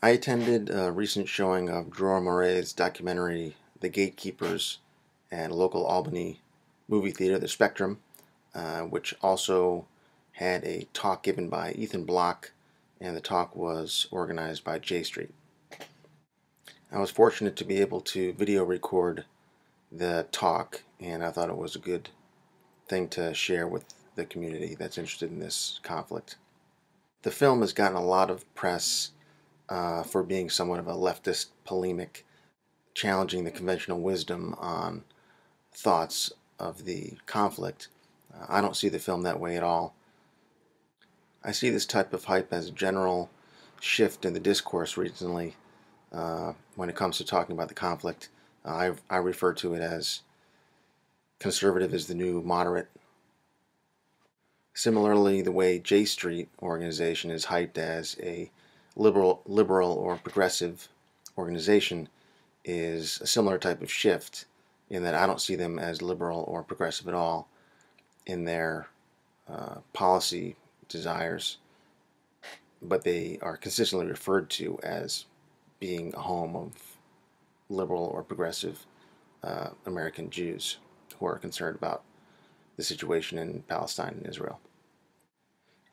I attended a recent showing of Dror Moret's documentary, The Gatekeepers, at a local Albany movie theater, the Spectrum, which also had a talk given by Ethan Block, and the talk was organized by J Street. I was fortunate to be able to video record the talk, and I thought it was a good thing to share with the community that's interested in this conflict. The film has gotten a lot of press for being somewhat of a leftist polemic, challenging the conventional wisdom on thoughts of the conflict. I don't see the film that way at all. I see this type of hype as a general shift in the discourse recently when it comes to talking about the conflict. I refer to it as conservative is the new moderate. Similarly, the way J Street organization is hyped as a liberal or progressive organization is a similar type of shift, in that I don't see them as liberal or progressive at all in their policy desires, but they are consistently referred to as being a home of liberal or progressive American Jews who are concerned about the situation in Palestine and Israel.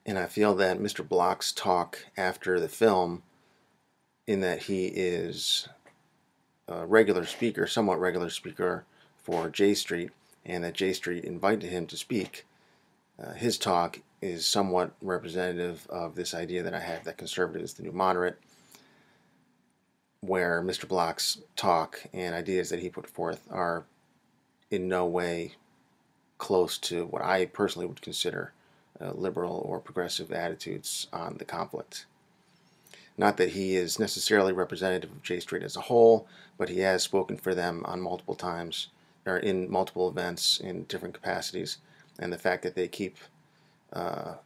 And I feel that Mr. Block's talk after the film, in that he is a regular speaker, somewhat regular speaker for J Street, and that J Street invited him to speak, his talk is somewhat representative of this idea that I have, that conservative is the new moderate, where Mr. Block's talk and ideas that he put forth are in no way close to what I personally would consider liberal or progressive attitudes on the conflict. Not that he is necessarily representative of J Street as a whole, but he has spoken for them on multiple times, or in multiple events in different capacities, and the fact that they keep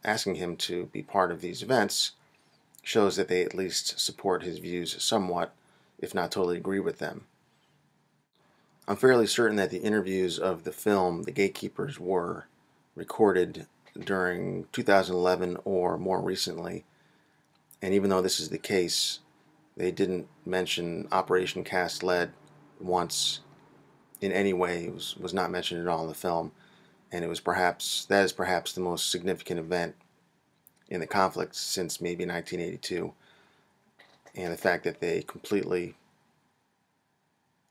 asking him to be part of these events shows that they at least support his views somewhat, if not totally agree with them. I'm fairly certain that the interviews of the film, The Gatekeepers, were recorded during 2011 or more recently, and even though this is the case, they didn't mention Operation Cast Lead once in any way. It was not mentioned at all in the film, and that is perhaps the most significant event in the conflict since maybe 1982, and the fact that they completely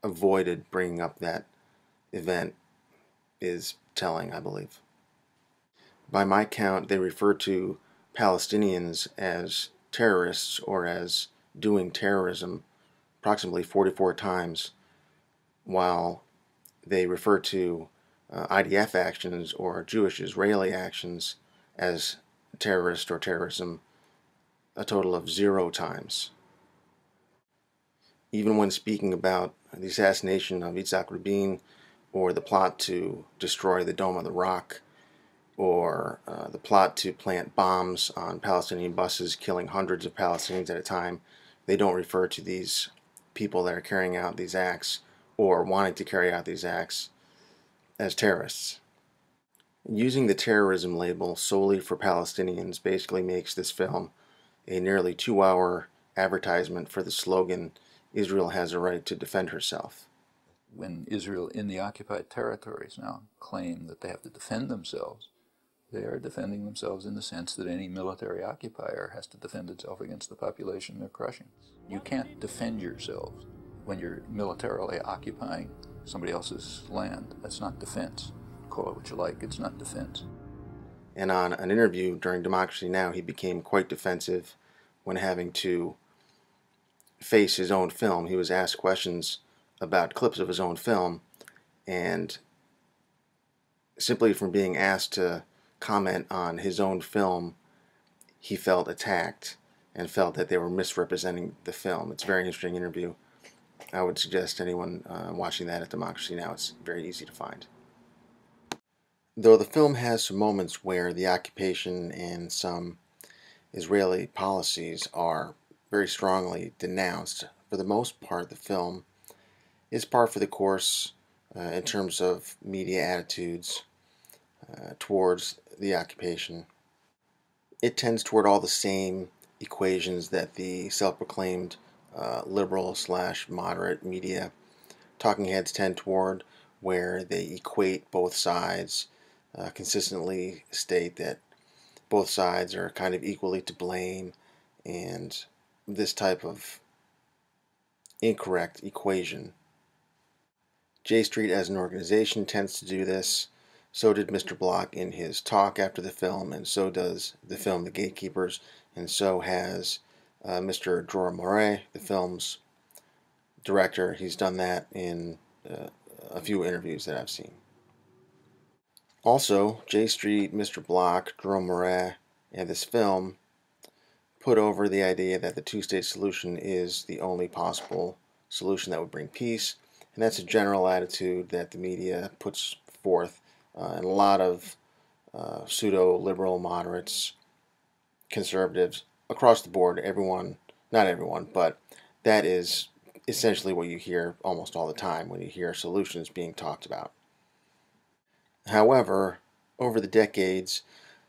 avoided bringing up that event is telling, I believe. By my count, they refer to Palestinians as terrorists or as doing terrorism approximately 44 times, while they refer to IDF actions or Jewish Israeli actions as terrorist or terrorism a total of 0 times. Even when speaking about the assassination of Yitzhak Rabin, or the plot to destroy the Dome of the Rock, or the plot to plant bombs on Palestinian buses, killing hundreds of Palestinians at a time, they don't refer to these people that are carrying out these acts or wanting to carry out these acts as terrorists. Using the terrorism label solely for Palestinians basically makes this film a nearly 2-hour advertisement for the slogan, Israel has a right to defend herself. When Israel in the occupied territories now claim that they have to defend themselves, they are defending themselves in the sense that any military occupier has to defend itself against the population they're crushing. You can't defend yourself when you're militarily occupying somebody else's land. That's not defense. Call it what you like, it's not defense. And on an interview during Democracy Now!, he became quite defensive when having to face his own film. He was asked questions about clips of his own film, and simply from being asked to comment on his own film, he felt attacked and felt that they were misrepresenting the film. It's a very interesting interview. I would suggest anyone watching that at Democracy Now! It's very easy to find. Though the film has some moments where the occupation and some Israeli policies are very strongly denounced, for the most part the film is par for the course in terms of media attitudes towards the occupation. It tends toward all the same equations that the self-proclaimed liberal / moderate media talking heads tend toward, where they equate both sides, consistently state that both sides are kind of equally to blame, and this type of incorrect equation. J Street as an organization tends to do this. So did Mr. Block in his talk after the film, and so does the film The Gatekeepers, and so has Mr. Dror Moret, the film's director. He's done that in a few interviews that I've seen. Also, J Street, Mr. Block, Dror Moret, and this film put over the idea that the two-state solution is the only possible solution that would bring peace, and that's a general attitude that the media puts forth, and a lot of pseudo-liberal moderates, conservatives, across the board, everyone, not everyone, but that is essentially what you hear almost all the time when you hear solutions being talked about. However, over the decades,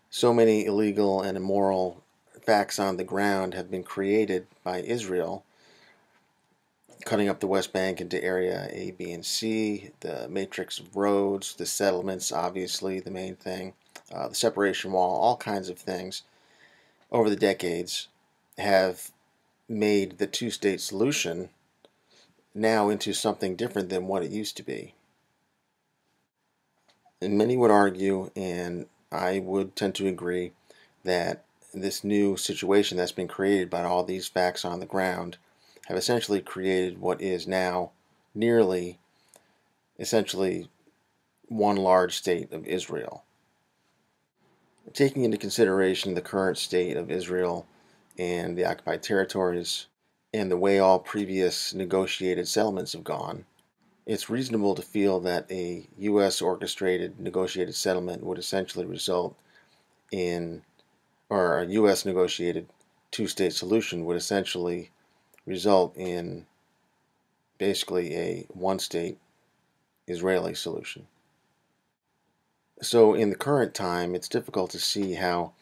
so many illegal and immoral facts on the ground have been created by Israel, cutting up the West Bank into Area A, B, and C, the matrix of roads, the settlements, obviously the main thing, the separation wall, all kinds of things over the decades have made the two-state solution now into something different than what it used to be. And many would argue, and I would tend to agree, that this new situation that's been created by all these facts on the ground have essentially created what is now nearly, essentially, one large state of Israel. Taking into consideration the current state of Israel and the occupied territories and the way all previous negotiated settlements have gone, it's reasonable to feel that a U.S. orchestrated negotiated settlement would essentially result in, or a U.S. negotiated two-state solution would essentially result in basically a one-state Israeli solution. So in the current time, it's difficult to see how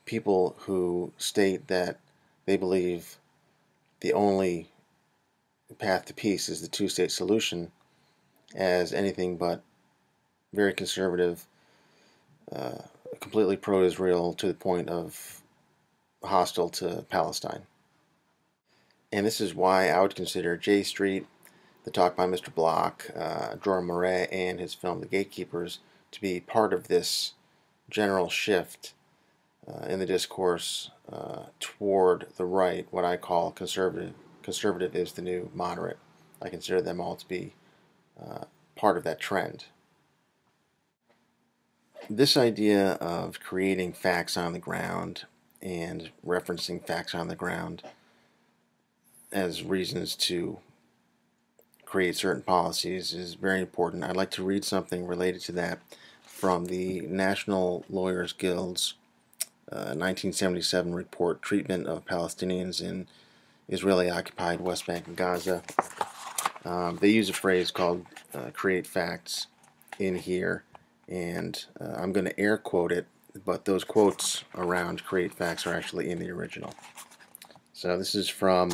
people who state that they believe the only path to peace is the two-state solution as anything but very conservative, completely pro-Israel to the point of hostile to Palestine. And this is why I would consider J Street, the talk by Mr. Block, Dror Moret, and his film The Gatekeepers to be part of this general shift in the discourse toward the right, what I call conservative. Conservative is the new moderate. I consider them all to be part of that trend. This idea of creating facts on the ground and referencing facts on the ground as reasons to create certain policies is very important. I'd like to read something related to that from the National Lawyers Guild's 1977 report, Treatment of Palestinians in Israeli-occupied West Bank and Gaza. They use a phrase called create facts in here, and I'm going to air quote it, but those quotes around create facts are actually in the original. So this is from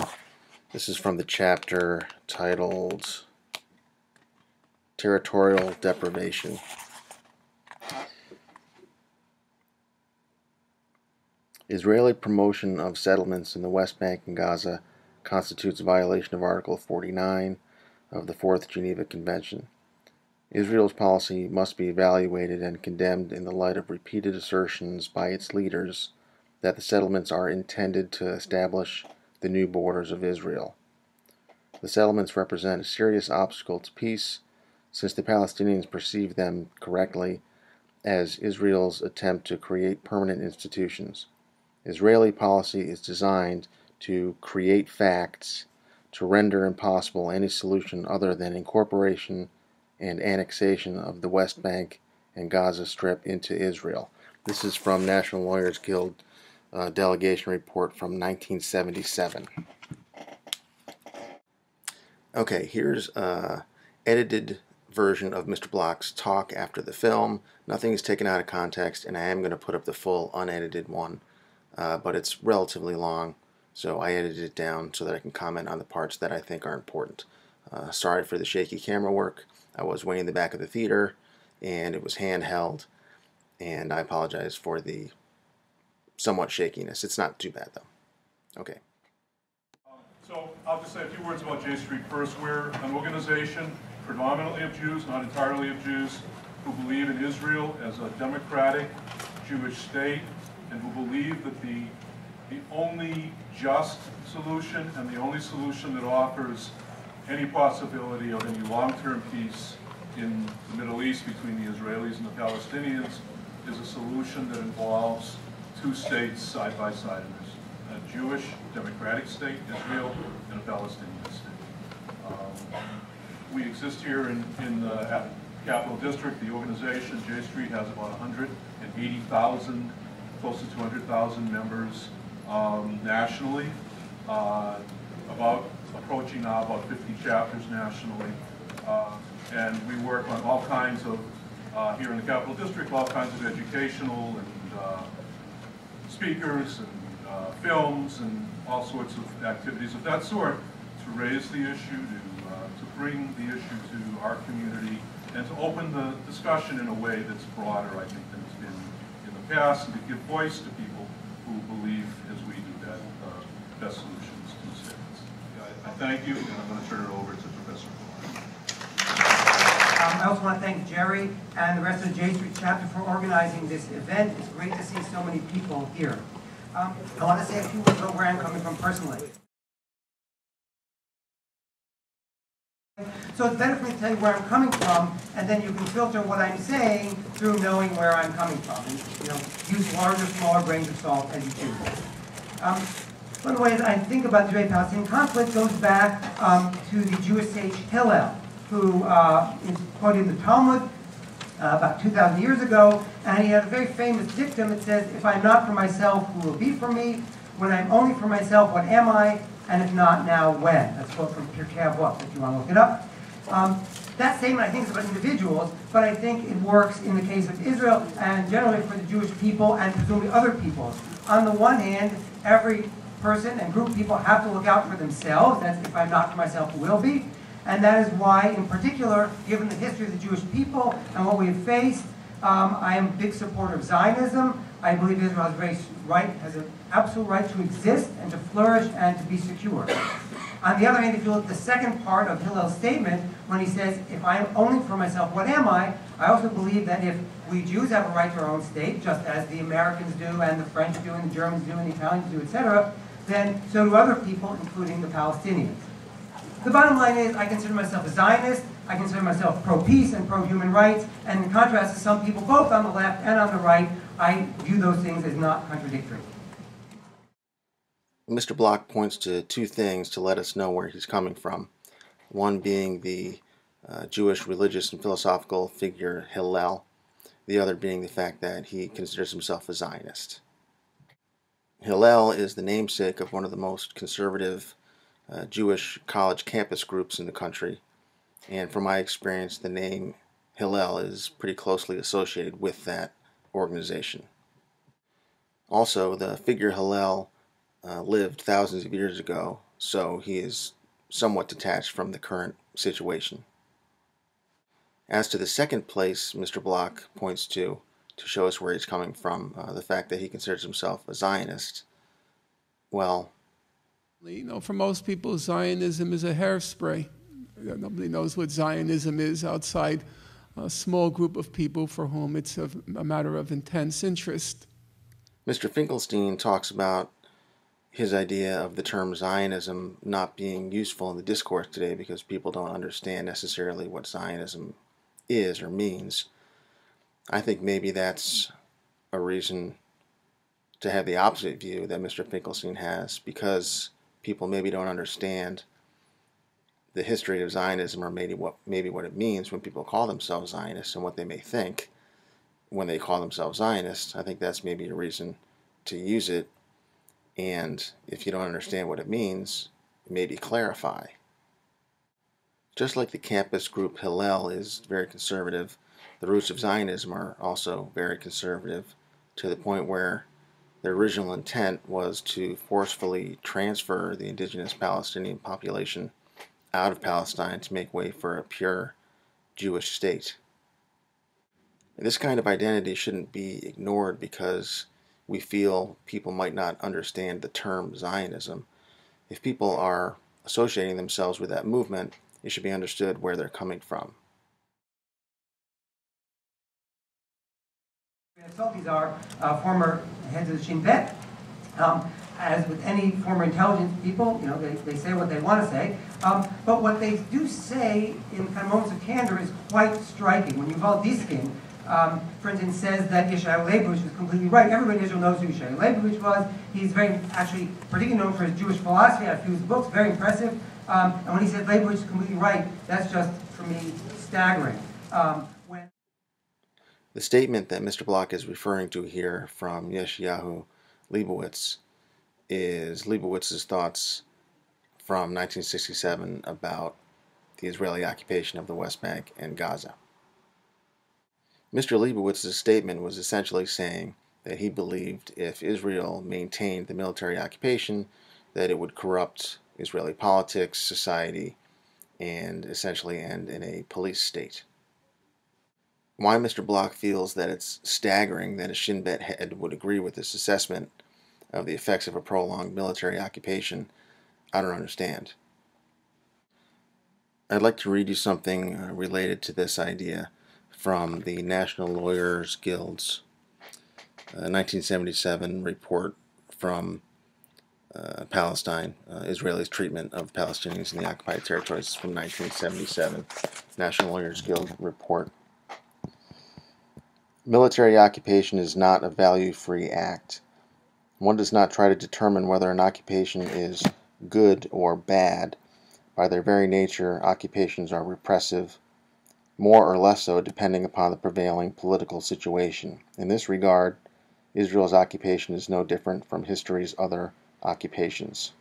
the chapter titled Territorial Deprivation. Israeli promotion of settlements in the West Bank and Gaza constitutes a violation of Article 49 of the Fourth Geneva Convention. Israel's policy must be evaluated and condemned in the light of repeated assertions by its leaders that the settlements are intended to establish the new borders of Israel. The settlements represent a serious obstacle to peace, since the Palestinians perceive them correctly as Israel's attempt to create permanent institutions. Israeli policy is designed to create facts to render impossible any solution other than incorporation and annexation of the West Bank and Gaza Strip into Israel. This is from National Lawyers Guild delegation report from 1977. Okay, here's an edited version of Mr. Block's talk after the film. Nothing is taken out of context, and I am going to put up the full unedited one, but it's relatively long. So I edited it down so that I can comment on the parts that I think are important. Sorry for the shaky camera work. I was way in the back of the theater, and it was handheld, and I apologize for the somewhat shakiness. It's not too bad, though. Okay. So I'll just say a few words about J Street first. We're an organization predominantly of Jews, not entirely of Jews, who believe in Israel as a democratic Jewish state, and who believe that the only just solution and the only solution that offers any possibility of any long-term peace in the Middle East between the Israelis and the Palestinians is a solution that involves two states side by side. A Jewish democratic state, Israel, and a Palestinian state. We exist here in the Capital District. The organization, J Street, has about 180,000, close to 200,000 members nationally, approaching now about 50 chapters nationally. And we work on all kinds of, here in the Capital District, all kinds of educational and speakers and films and all sorts of activities of that sort to raise the issue, to bring the issue to our community, and to open the discussion in a way that's broader, I think, than it's been in the past, and to give voice to people who believe, as we do, that best solutions to the states. I thank you, and I'm going to turn it over to Professor Black. I also want to thank Jerry and the rest of the J Street chapter for organizing this event. It's great to see so many people here. I want to say a few words about where I'm coming from personally. So it's better for me to tell you where I'm coming from, and then you can filter what I'm saying through knowing where I'm coming from. And, use larger, smaller grains of salt as you choose. One of the ways I think about the Israeli-Palestinian conflict goes back to the Jewish sage Hillel, who is quoted in the Talmud about 2,000 years ago, and he had a very famous dictum that says, "If I'm not for myself, who will be for me? When I'm only for myself, what am I? And if not, now when?" That's a quote from Pirkei Avot, if you want to look it up. That statement, I think, is about individuals, but I think it works in the case of Israel and generally for the Jewish people and presumably other peoples. On the one hand, every person and group of people have to look out for themselves. That's if I'm not for myself, who will be? And that is why, in particular, given the history of the Jewish people and what we have faced, I am a big supporter of Zionism. I believe Israel has an absolute right to exist and to flourish and to be secure. On the other hand, if you look at the second part of Hillel's statement, when he says, "If I am only for myself, what am I?" I also believe that if we Jews have a right to our own state, just as the Americans do, and the French do, and the Germans do, and the Italians do, etc., then so do other people, including the Palestinians. The bottom line is, I consider myself a Zionist, I consider myself pro-peace and pro-human rights, and in contrast to some people, both on the left and on the right, I view those things as not contradictory. Mr. Block points to two things to let us know where he's coming from. One being the Jewish religious and philosophical figure Hillel, the other being the fact that he considers himself a Zionist. Hillel is the namesake of one of the most conservative Jewish college campus groups in the country, and from my experience, the name Hillel is pretty closely associated with that organization. Also, the figure Hillel lived thousands of years ago, so he is somewhat detached from the current situation. As to the second place Mr. Block points to show us where he's coming from, the fact that he considers himself a Zionist, well, for most people, Zionism is a hairspray. Nobody knows what Zionism is outside a small group of people for whom it's a matter of intense interest. Mr. Finkelstein talks about his idea of the term Zionism not being useful in the discourse today because people don't understand necessarily what Zionism is or means. I think maybe that's a reason to have the opposite view that Mr. Finkelstein has, because people maybe don't understand the history of Zionism, or maybe what it means when people call themselves Zionists and what they may think when they call themselves Zionists. I think that's maybe a reason to use it, and if you don't understand what it means, maybe clarify. Just like the campus group Hillel is very conservative, the roots of Zionism are also very conservative, to the point where their original intent was to forcefully transfer the indigenous Palestinian population out of Palestine to make way for a pure Jewish state. This kind of identity shouldn't be ignored because we feel people might not understand the term Zionism. If people are associating themselves with that movement, it should be understood where they're coming from. These are former heads of the Shin Bet. As with any former intelligence people, they say what they want to say. But what they do say in kind of moments of candor is quite striking. When Yuval Diskin, for instance, says that Yeshayahu Leibowitz was completely right. Everybody in Israel knows who Yeshayahu Leibowitz was. He's actually particularly known for his Jewish philosophy. I have a few of his books, very impressive. And when he said Leibowitz is completely right, that's just, for me, staggering. The statement that Mr. Block is referring to here from Yeshayahu Leibowitz is Leibowitz's thoughts from 1967 about the Israeli occupation of the West Bank and Gaza. Mr. Leibowitz's statement was essentially saying that he believed if Israel maintained the military occupation, that it would corrupt Israeli politics, society, and essentially end in a police state. Why Mr. Block feels that it's staggering that a Shin Bet head would agree with this assessment of the effects of a prolonged military occupation, I don't understand. I'd like to read you something related to this idea from the National Lawyers Guild's 1977 report from Palestine, Israel's treatment of Palestinians in the occupied territories from 1977, National Lawyers Guild report. Military occupation is not a value-free act. One does not try to determine whether an occupation is good or bad. By their very nature, occupations are repressive, more or less so depending upon the prevailing political situation. In this regard, Israel's occupation is no different from history's other occupations.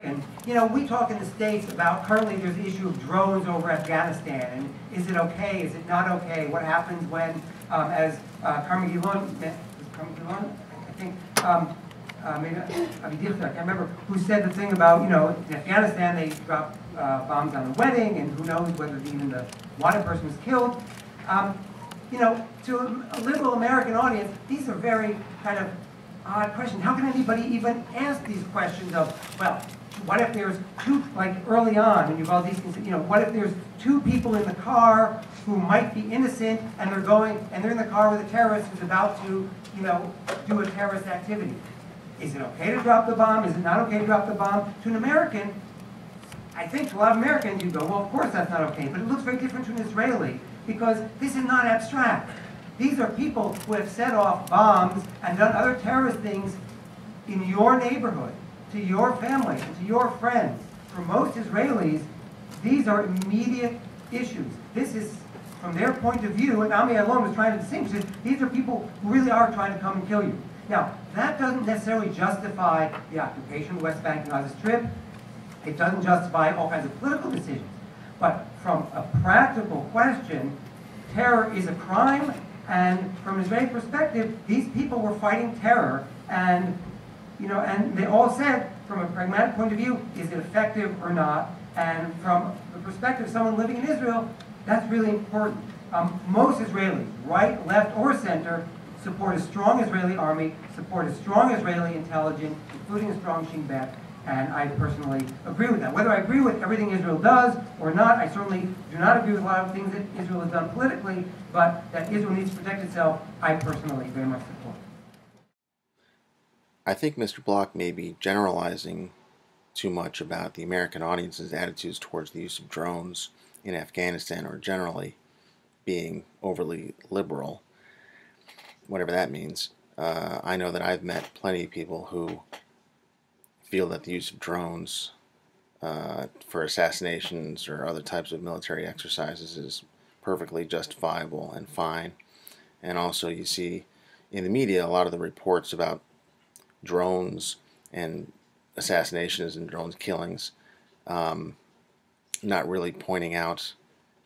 And, we talk in the States about currently there's the issue of drones over Afghanistan. And is it okay? Is it not okay? What happens when, as Carmen Gilon, I think, maybe I can't remember, who said the thing about, in Afghanistan they dropped bombs on the wedding, and who knows whether even the wanted person was killed. To a liberal American audience, these are very kind of odd questions. How can anybody even ask these questions of, well, what if there's two, like early on, when you've all these things, what if there's two people in the car who might be innocent, and they're in the car with a terrorist who's about to, do a terrorist activity? Is it okay to drop the bomb? Is it not okay to drop the bomb? To an American, I think to a lot of Americans, you go, well, of course that's not okay. But it looks very different to an Israeli, because this is not abstract. These are people who have set off bombs and done other terrorist things in your neighborhood, to your family, and to your friends. For most Israelis, these are immediate issues. This is, from their point of view, and Amira Hass was trying to distinguish it, these are people who really are trying to come and kill you. Now, that doesn't necessarily justify the occupation of the West Bank and Gaza Strip. It doesn't justify all kinds of political decisions. But from a practical question, terror is a crime, and from an Israeli perspective, these people were fighting terror, and and they all said, from a pragmatic point of view, is it effective or not? And from the perspective of someone living in Israel, that's really important. Most Israelis, right, left, or center, support a strong Israeli army, support a strong Israeli intelligence, including a strong Shin Bet, and I personally agree with that. Whether I agree with everything Israel does or not, I certainly do not agree with a lot of things that Israel has done politically, but that Israel needs to protect itself, I personally very much support. I think Mr. Block may be generalizing too much about the American audience's attitudes towards the use of drones in Afghanistan, or generally being overly liberal, whatever that means. I know that I've met plenty of people who feel that the use of drones for assassinations or other types of military exercises is perfectly justifiable and fine. And also you see in the media a lot of the reports about drones and assassinations and drones killings, not really pointing out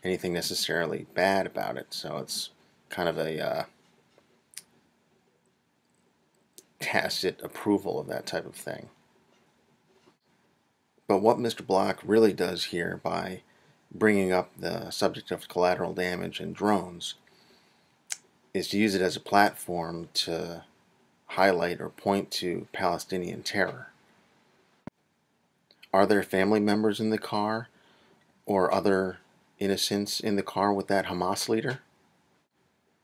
anything necessarily bad about it. So it's kind of a tacit approval of that type of thing. But what Mr. Block really does here by bringing up the subject of collateral damage and drones is to use it as a platform to highlight or point to Palestinian terror. Are there family members in the car or other innocents in the car with that Hamas leader?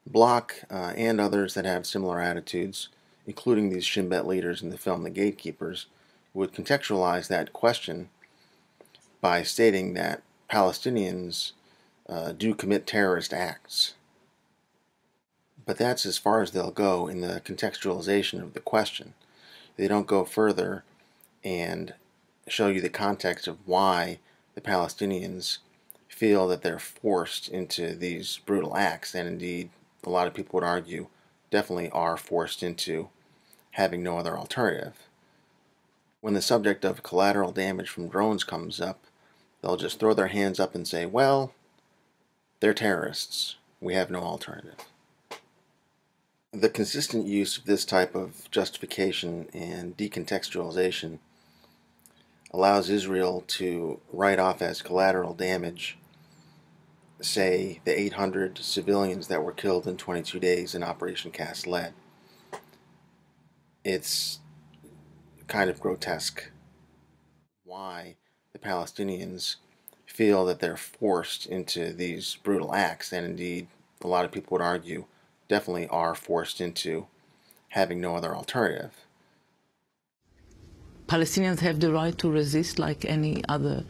Block and others that have similar attitudes, including these Shin Bet leaders in the film The Gatekeepers, would contextualize that question by stating that Palestinians do commit terrorist acts. But that's as far as they'll go in the contextualization of the question. They don't go further and show you the context of why the Palestinians feel that they're forced into these brutal acts, and indeed a lot of people would argue definitely are forced into having no other alternative. When the subject of collateral damage from drones comes up, they'll just throw their hands up and say, well, they're terrorists. We have no alternative. The consistent use of this type of justification and decontextualization allows Israel to write off as collateral damage, say, the 800 civilians that were killed in 22 days in Operation Cast Lead. It's kind of grotesque why the Palestinians feel that they're forced into these brutal acts, and indeed a lot of people would argue definitely are forced into having no other alternative. Palestinians have the right to resist like any other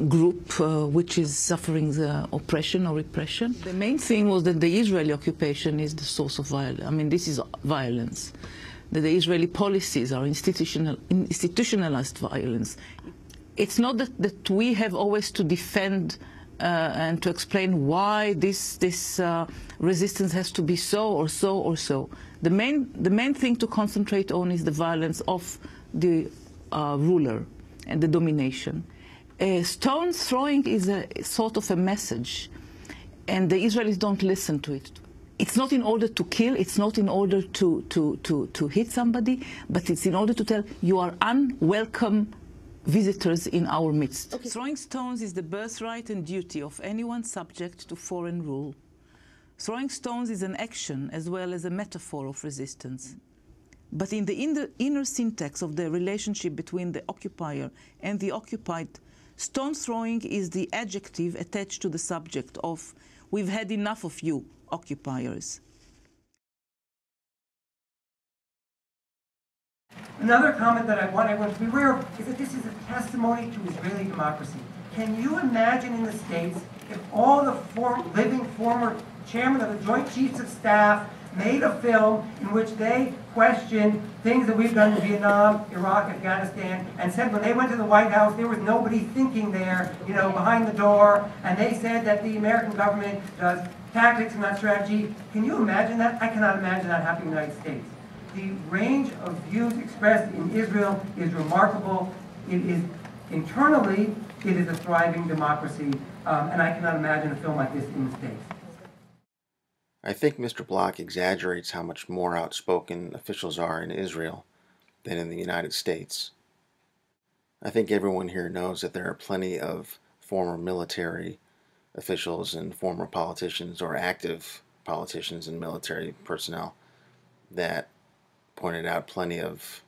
group which is suffering the oppression or repression. The main thing was that the Israeli occupation is the source of violence. I mean, this is violence. That the Israeli policies are institutionalized violence. It's not that we have always to defend and to explain why this resistance has to be so or so or so. The main thing to concentrate on is the violence of the ruler and the domination. Stone throwing is a sort of a message, and the Israelis don't listen to it. It's not in order to kill, it's not in order to hit somebody, but it's in order to tell you are unwelcome visitors in our midst. Okay. Throwing stones is the birthright and duty of anyone subject to foreign rule. Throwing stones is an action as well as a metaphor of resistance. But in the inner syntax of the relationship between the occupier and the occupied, stone throwing is the adjective attached to the subject of "we've had enough of you, occupiers." Another comment that I want everyone to be aware of is that this is a testimony to Israeli democracy. Can you imagine in the States if all the living former chairmen of the Joint Chiefs of Staff made a film in which they questioned things that we've done in Vietnam, Iraq, Afghanistan, and said when they went to the White House there was nobody thinking there, you know, behind the door, and they said that the American government does tactics and not strategy. Can you imagine that? I cannot imagine that happening in the United States. The range of views expressed in Israel is remarkable. It is internally, it is a thriving democracy, and I cannot imagine a film like this in the States. I think Mr. Block exaggerates how much more outspoken officials are in Israel than in the United States. I think everyone here knows that there are plenty of former military officials and former politicians or active politicians and military personnel that pointed out plenty of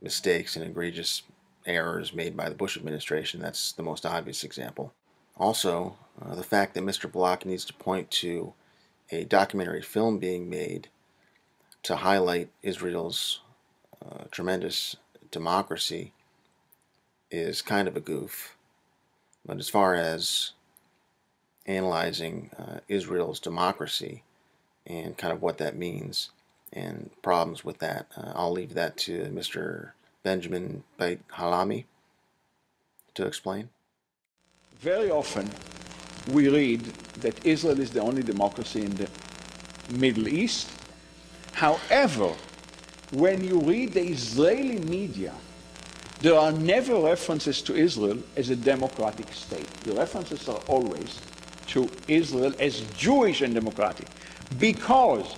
mistakes and egregious errors made by the Bush administration. That's the most obvious example. Also, the fact that Mr. Block needs to point to a documentary film being made to highlight Israel's tremendous democracy is kind of a goof. But as far as analyzing Israel's democracy and kind of what that means and problems with that, I'll leave that to Mr. Benjamin Beit-Hallahmi to explain. Very often we read that Israel is the only democracy in the Middle East. However, when you read the Israeli media, there are never references to Israel as a democratic state. The references are always to Israel as Jewish and democratic. Because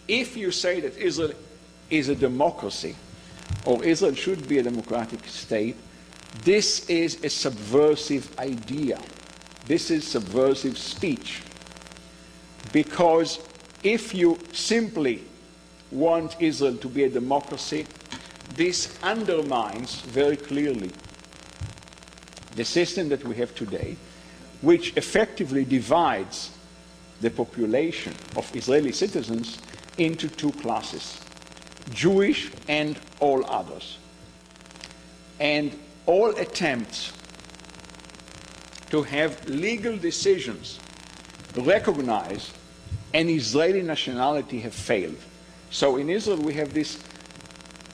if you say that Israel is a democracy, or Israel should be a democratic state, this is a subversive idea. This is subversive speech. Because if you simply want Israel to be a democracy, this undermines very clearly the system that we have today, which effectively divides the population of Israeli citizens into two classes, Jewish and all others. And all attempts to have legal decisions recognize an Israeli nationality have failed. So in Israel we have this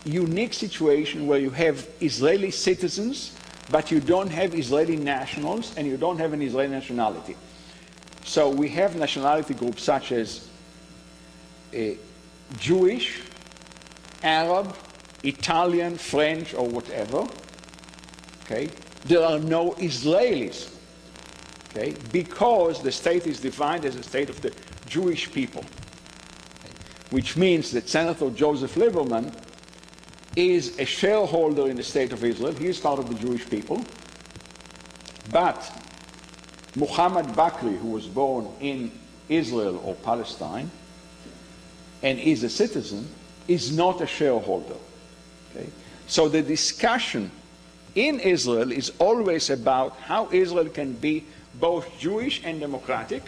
unique situation where you have Israeli citizens, but you don't have Israeli nationals and you don't have an Israeli nationality. So we have nationality groups such as Jewish, Arab, Italian, French, or whatever. Okay? There are no Israelis, okay? Because the state is defined as a state of the Jewish people, which means that Senator Joseph Lieberman is a shareholder in the state of Israel. He is part of the Jewish people. But Muhammad Bakri, who was born in Israel or Palestine and is a citizen, is not a shareholder. Okay? So the discussion in Israel is always about how Israel can be both Jewish and democratic,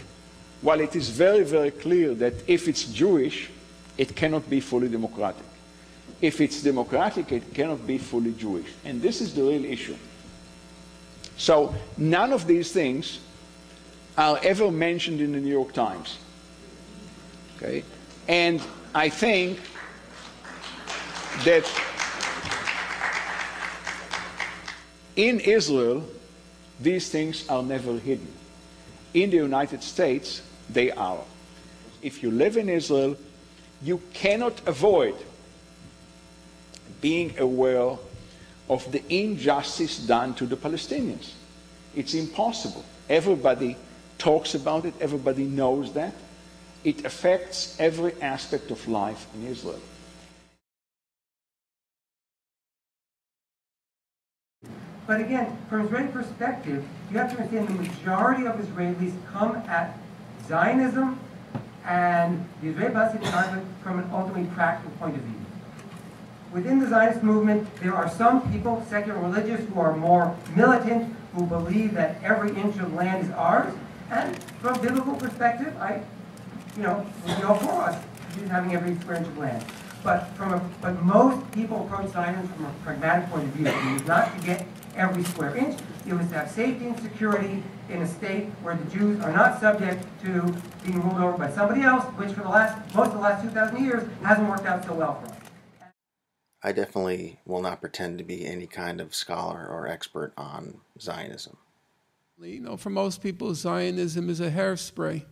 while it is very, very clear that if it's Jewish, it cannot be fully democratic. If it's democratic, it cannot be fully Jewish. And this is the real issue. So none of these things are ever mentioned in the New York Times. Okay? And I think that in Israel, these things are never hidden. In the United States, they are. If you live in Israel, you cannot avoid being aware of the injustice done to the Palestinians. It's impossible. Everybody talks about it. Everybody knows that. It affects every aspect of life in Israel. But again, from Israeli perspective, you have to understand the majority of Israelis come at Zionism and the Israeli-Palestinian conflict from an ultimately practical point of view. Within the Zionist movement, there are some people, secular religious, who are more militant, who believe that every inch of land is ours. And from a biblical perspective, we all for us having every square inch of land. But most people approach Zionism from a pragmatic point of view. It is not to get every square inch. It was to have safety and security in a state where the Jews are not subject to being ruled over by somebody else, which for most of the last 2,000 years hasn't worked out so well for us. I definitely will not pretend to be any kind of scholar or expert on Zionism. For most people, Zionism is a hairspray.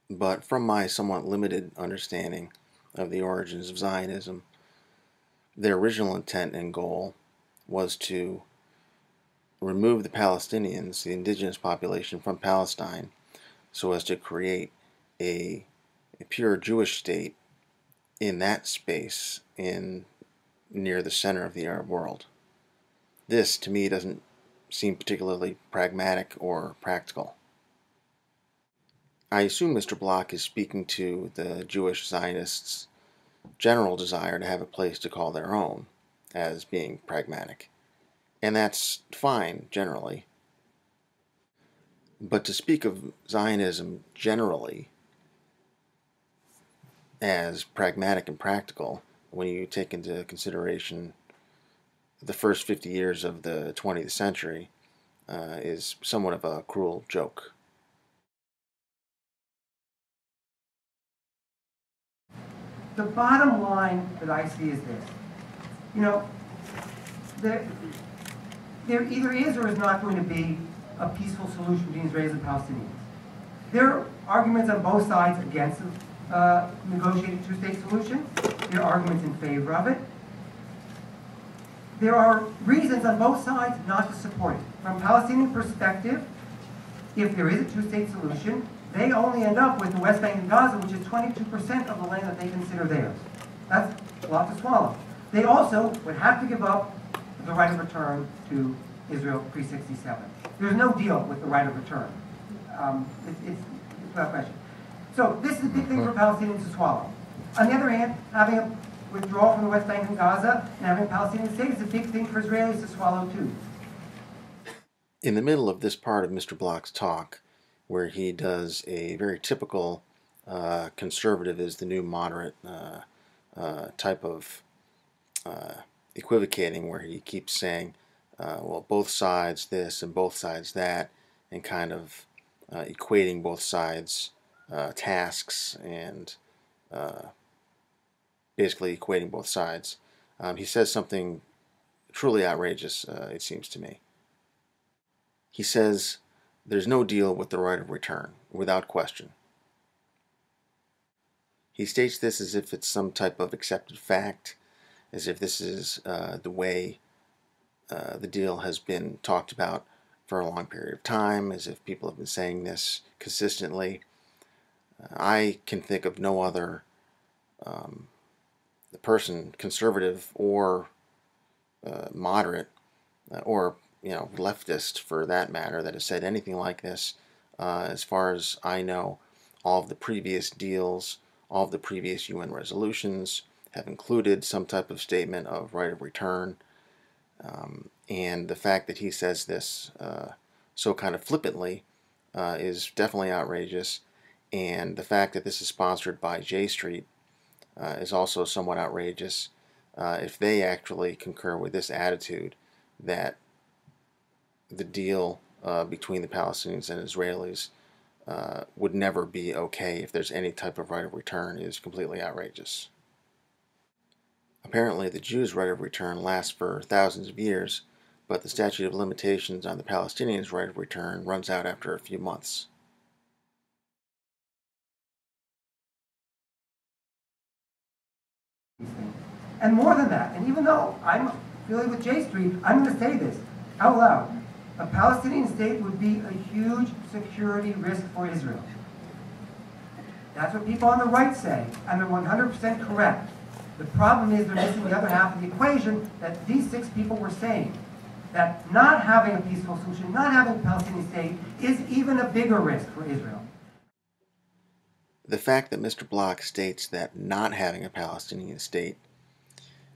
But from my somewhat limited understanding of the origins of Zionism, their original intent and goal was to remove the Palestinians, the indigenous population, from Palestine so as to create a pure Jewish state in that space near the center of the Arab world. This, to me, doesn't seem particularly pragmatic or practical. I assume Mr. Block is speaking to the Jewish Zionists' general desire to have a place to call their own as being pragmatic. And that's fine, generally. But to speak of Zionism generally as pragmatic and practical, when you take into consideration the first 50 years of the 20th century, is somewhat of a cruel joke. The bottom line that I see is this. There either is or is not going to be a peaceful solution between Israelis and Palestinians. There are arguments on both sides against a negotiated two-state solution. There are arguments in favor of it. there are reasons on both sides not to support it. From a Palestinian perspective, if there is a two-state solution, they only end up with the West Bank and Gaza, which is 22% of the land that they consider theirs. That's a lot to swallow. They also would have to give up the right of return to Israel pre-67. There's no deal with the right of return. It's without question. So this is a big thing for Palestinians to swallow. On the other hand, having a withdrawal from the West Bank and Gaza and having a Palestinian state is a big thing for Israelis to swallow too. In the middle of this part of Mr. Bloch's talk, where he does a very typical conservative is the new moderate type of equivocating, where he keeps saying, well, both sides this and both sides that, and kind of equating both sides' tasks and basically equating both sides. He says something truly outrageous, it seems to me. He says there's no deal with the right of return, without question. He states this as if it's some type of accepted fact, as if this is the way the deal has been talked about for a long period of time, as if people have been saying this consistently. I can think of no other person, conservative or moderate, or leftist for that matter, that has said anything like this. As far as I know, all of the previous deals, all of the previous UN resolutions have included some type of statement of right of return. And the fact that he says this so kind of flippantly is definitely outrageous. And the fact that this is sponsored by J Street is also somewhat outrageous. If they actually concur with this attitude that the deal between the Palestinians and Israelis would never be okay if there's any type of right of return, is completely outrageous. Apparently the Jews' right of return lasts for thousands of years, but the statute of limitations on the Palestinians' right of return runs out after a few months. And more than that, and even though I'm affiliated with J Street, I'm going to say this out loud. A Palestinian state would be a huge security risk for Israel. That's what people on the right say, and they're 100% correct. The problem is they're missing the other half of the equation that these 6 people were saying, that not having a peaceful solution, not having a Palestinian state, is even a bigger risk for Israel. The fact that Mr. Bloch states that not having a Palestinian state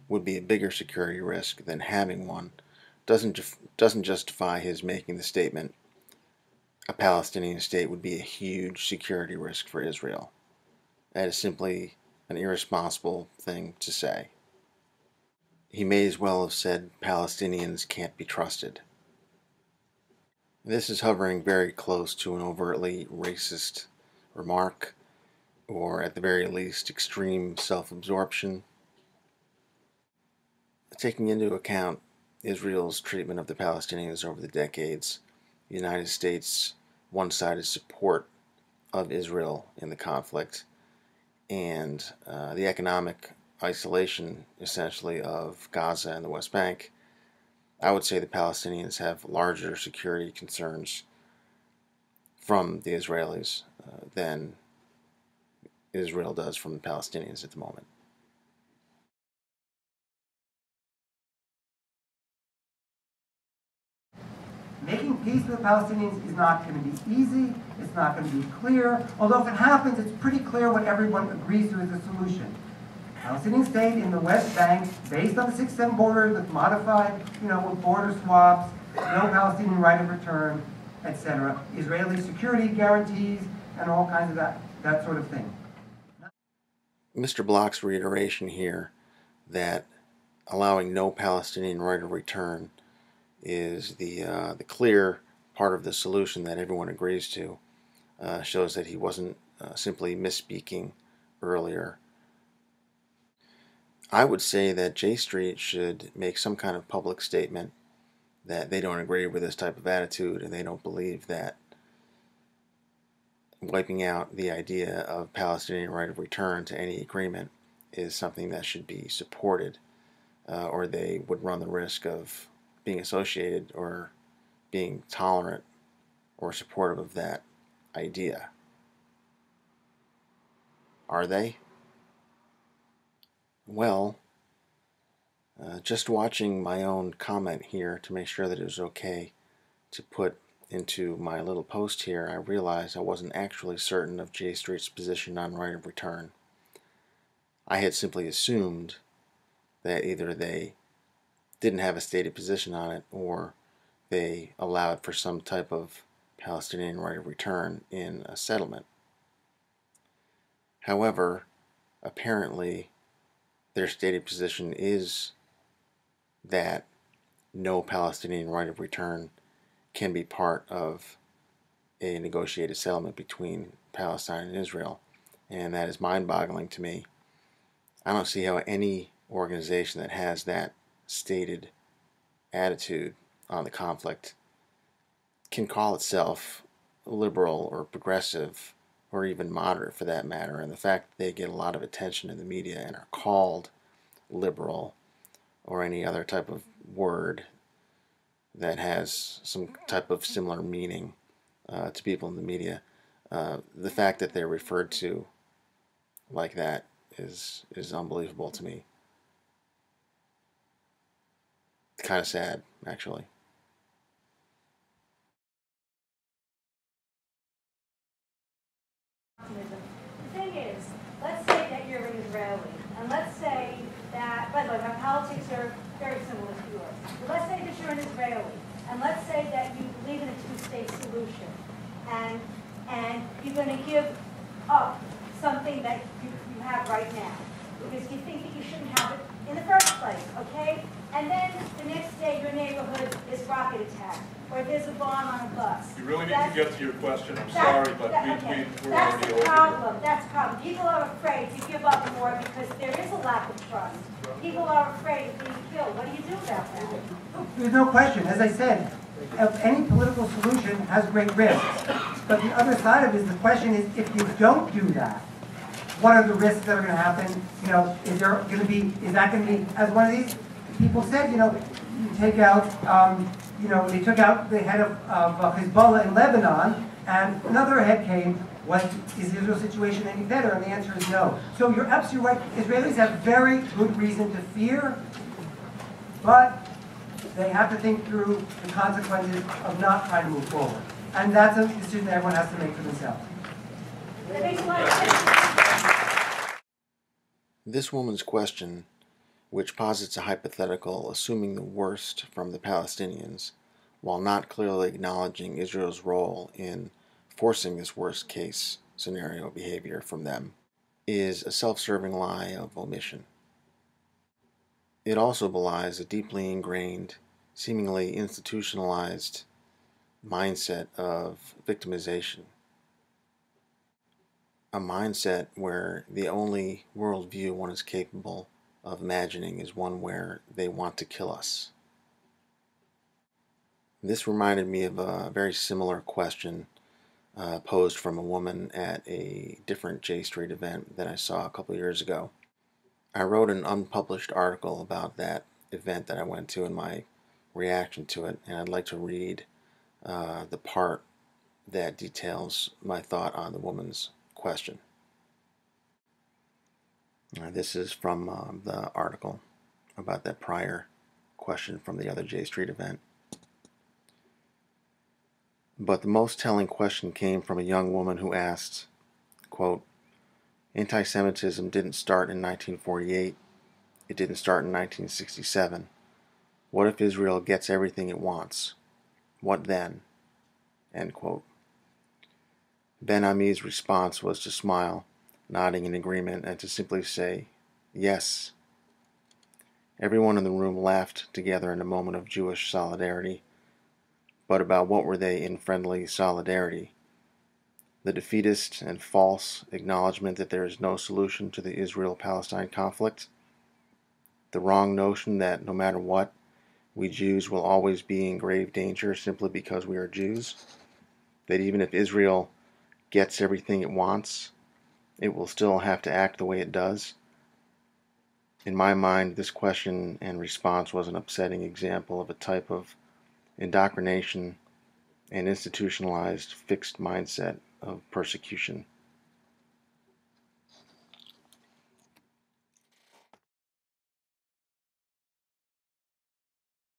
would be a bigger security risk than having one doesn't justify his making the statement a Palestinian state would be a huge security risk for Israel. That is simply an irresponsible thing to say. He may as well have said Palestinians can't be trusted. This is hovering very close to an overtly racist remark, or at the very least extreme self-absorption. Taking into account Israel's treatment of the Palestinians over the decades, the United States' one-sided support of Israel in the conflict, and the economic isolation, essentially, of Gaza and the West Bank, I would say the Palestinians have larger security concerns from the Israelis than Israel does from the Palestinians at the moment. Making peace with the Palestinians is not going to be easy, it's not going to be clear, although if it happens, it's pretty clear what everyone agrees to is the solution. Palestinian state in the West Bank, based on the 6-7 border with modified, with border swaps, no Palestinian right of return, etc. Israeli security guarantees, and all kinds of that sort of thing. Mr. Bloch's reiteration here that allowing no Palestinian right of return is the clear part of the solution that everyone agrees to shows that he wasn't simply misspeaking earlier. I would say that J Street should make some kind of public statement that they don't agree with this type of attitude and they don't believe that wiping out the idea of Palestinian right of return to any agreement is something that should be supported. or they would run the risk of being associated or being tolerant or supportive of that idea. Are they? Well, just watching my own comment here to make sure that it was okay to put into my little post here, I realized I wasn't actually certain of J Street's position on right of return. I had simply assumed that either they didn't have a stated position on it or they allowed for some type of Palestinian right of return in a settlement. However, apparently their stated position is that no Palestinian right of return can be part of a negotiated settlement between Palestine and Israel, and that is mind-boggling to me. I don't see how any organization that has that stated attitude on the conflict can call itself liberal or progressive or even moderate for that matter. And the fact that they get a lot of attention in the media and are called liberal or any other type of word that has some type of similar meaning to people in the media, the fact that they're referred to like that is unbelievable to me. Kind of sad, actually. The thing is, let's say that you're an Israeli, and let's say that, by the way, my politics are very similar to yours. But let's say that you're an Israeli, and let's say that you believe in a two-state solution, and you're going to give up something that you have right now, because you think that you shouldn't have it in the first place, okay? And then the next day your neighborhood is rocket attacked, or there's a bomb on a bus. You really need to get to your question. I'm sorry, but we're already over. That's the problem. People are afraid to give up more because there is a lack of trust. People are afraid of being killed. What do you do about that? There's no question. As I said, any political solution has great risks. But the other side of it is the question is, if you don't do that, what are the risks that are going to happen? You know, is that going to be, as one of these people said, you take out, they took out the head of Hezbollah in Lebanon, and another head came. Is Israel's situation any better? And the answer is no. So you're absolutely right. Israelis have very good reason to fear, but they have to think through the consequences of not trying to move forward. And that's a decision that everyone has to make for themselves. This woman's question, which posits a hypothetical assuming the worst from the Palestinians, while not clearly acknowledging Israel's role in forcing this worst-case scenario behavior from them, is a self-serving lie of omission. It also belies a deeply ingrained, seemingly institutionalized mindset of victimization. A mindset where the only worldview one is capable of imagining is one where they want to kill us. This reminded me of a very similar question posed from a woman at a different J Street event that I saw a couple years ago. I wrote an unpublished article about that event that I went to and my reaction to it, and I'd like to read the part that details my thought on the woman's question. This is from the article about that prior question from the other J Street event. But the most telling question came from a young woman who asked, quote, "Anti-Semitism didn't start in 1948. It didn't start in 1967. What if Israel gets everything it wants? What then?" End quote. Ben Ami's response was to smile, nodding in agreement, and to simply say, "Yes." Everyone in the room laughed together in a moment of Jewish solidarity. But about what were they in friendly solidarity? The defeatist and false acknowledgement that there is no solution to the Israel-Palestine conflict? The wrong notion that no matter what, we Jews will always be in grave danger simply because we are Jews? That even if Israel gets everything it wants, it will still have to act the way it does? In my mind, this question and response was an upsetting example of a type of indoctrination and institutionalized fixed mindset of persecution